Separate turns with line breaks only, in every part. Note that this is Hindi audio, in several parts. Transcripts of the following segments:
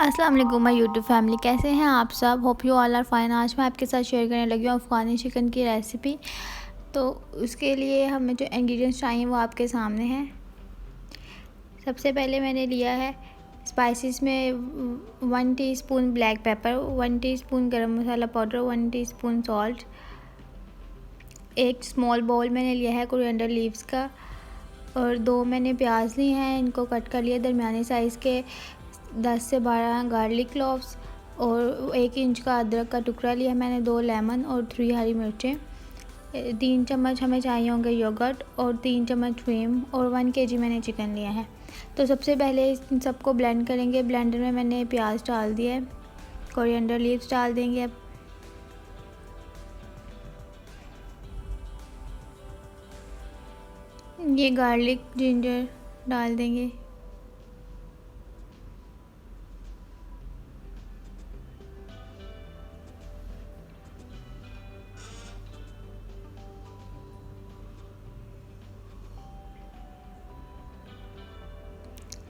अस्सलाम वालेकुम माय यूट्यूब फैमिली, कैसे हैं आप सब। Hope you all are fine. आज मैं आपके साथ शेयर करने लगी हूँ अफ़गानी चिकन की रेसिपी। तो उसके लिए हमें जो इंग्रेडिएंट्स चाहिए वो आपके सामने हैं। सबसे पहले मैंने लिया है स्पाइसेस में 1 टीस्पून ब्लैक पेपर, 1 टीस्पून गरम मसाला पाउडर, 1 टीस्पून सॉल्ट। एक स्मॉल बाउल मैंने लिया है कोरिएंडर लीव्स का, और 2 मैंने प्याज लिए हैं, इनको कट कर लिया दरमियाने साइज़ के। 10 से 12 गार्लिक क्लोव्स और 1 इंच का अदरक का टुकड़ा लिया मैंने, 2 लेमन और 3 हरी मिर्चें। 3 चम्मच हमें चाहिए होंगे योगर्ट और 3 चम्मच क्रीम, और 1 केजी मैंने चिकन लिया है। तो सबसे पहले इन सबको ब्लेंड करेंगे। ब्लेंडर में मैंने प्याज डाल दिया है, कोरिएंडर लीव्स डाल देंगे। अब ये गार्लिक जिंजर डाल देंगे।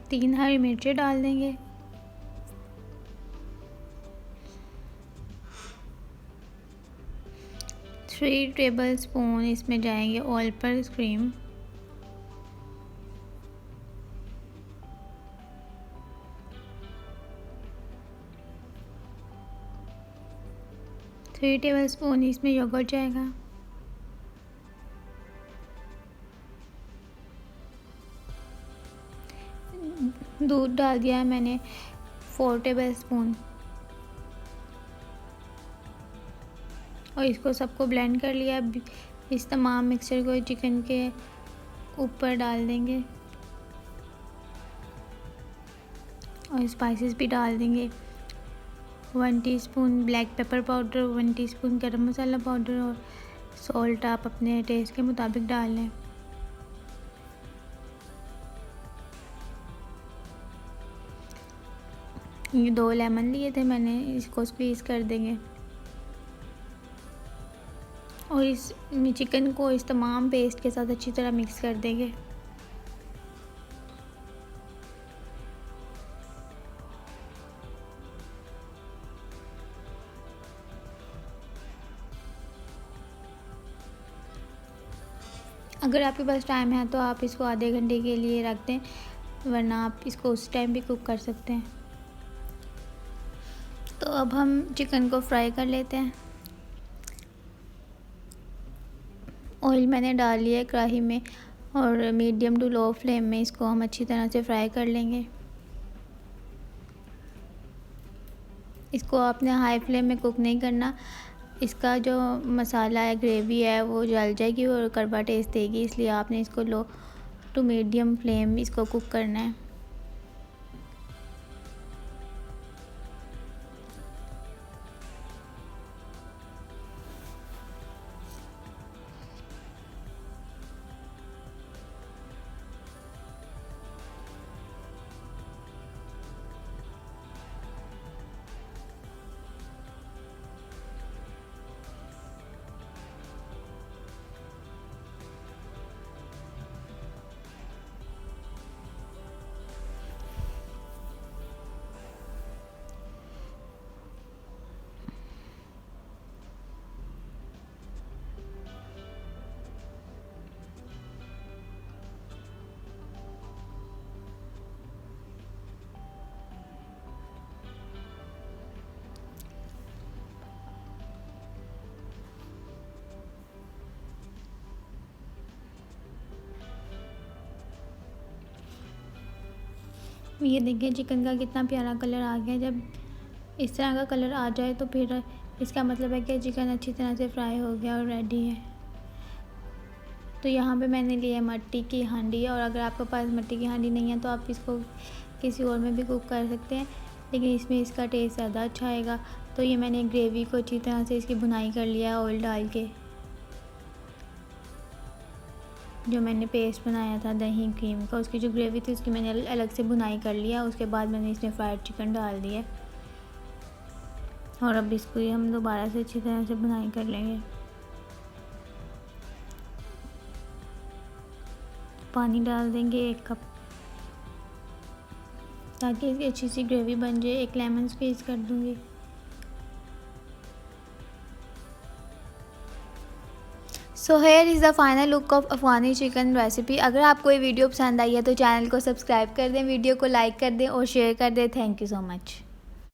तीन हरी मिर्चें डाल देंगे। थ्री टेबल स्पून इसमें जाएंगे ऑयल पर क्रीम। 3 टेबल स्पून इसमें योगर्ट जाएगा। दूध डाल दिया है मैंने 4 टेबल स्पून, और इसको सबको ब्लेंड कर लिया। इस तमाम मिक्सचर को चिकन के ऊपर डाल देंगे और स्पाइसेस भी डाल देंगे। 1 teaspoon black pepper powder, 1 teaspoon गरम मसाला पाउडर, और सॉल्ट आप अपने टेस्ट के मुताबिक डाल लें। ये 2 लेमन लिए थे मैंने, इसको स्क्वीज़ कर देंगे और इस चिकन को इस तमाम पेस्ट के साथ अच्छी तरह मिक्स कर देंगे। अगर आपके पास टाइम है तो आप इसको आधे घंटे के लिए रख दें, वरना आप इसको उस टाइम भी कुक कर सकते हैं। तो अब हम चिकन को फ्राई कर लेते हैं। ऑयल मैंने डाल लिया है कढ़ाई में, और मीडियम टू लो फ्लेम में इसको हम अच्छी तरह से फ्राई कर लेंगे। इसको आपने हाई फ्लेम में कुक नहीं करना, इसका जो मसाला है, ग्रेवी है, वो जल जाएगी और कड़वा टेस्ट देगी, इसलिए आपने इसको लो टू मीडियम फ्लेम इसको कुक करना है। ये देखिए चिकन का कितना प्यारा कलर आ गया। जब इस तरह का कलर आ जाए तो फिर इसका मतलब है कि चिकन अच्छी तरह से फ्राई हो गया और रेडी है। तो यहाँ पे मैंने लिया है मट्टी की हांडी, और अगर आपके पास मट्टी की हांडी नहीं है तो आप इसको किसी और में भी कुक कर सकते हैं, लेकिन इसमें इसका टेस्ट ज़्यादा अच्छा आएगा। तो ये मैंने ग्रेवी को अच्छी तरह से इसकी भुनाई कर लिया है ऑयल डाल के। जो मैंने पेस्ट बनाया था दही क्रीम का, उसकी जो ग्रेवी थी उसकी मैंने अलग से भुनाई कर लिया। उसके बाद मैंने इसमें फ्राइड चिकन डाल दिया, और अब इसको हम दोबारा से अच्छी तरह से भुनाई कर लेंगे। पानी डाल देंगे 1 कप, ताकि इसकी अच्छी सी ग्रेवी बन जाए। एक लेमन स्क्वीज कर दूँगी। So here is the final look of Afghani chicken recipe. अगर आपको ये वीडियो पसंद आई है तो चैनल को सब्सक्राइब कर दें, वीडियो को लाइक कर दें और शेयर कर दें। Thank you so much.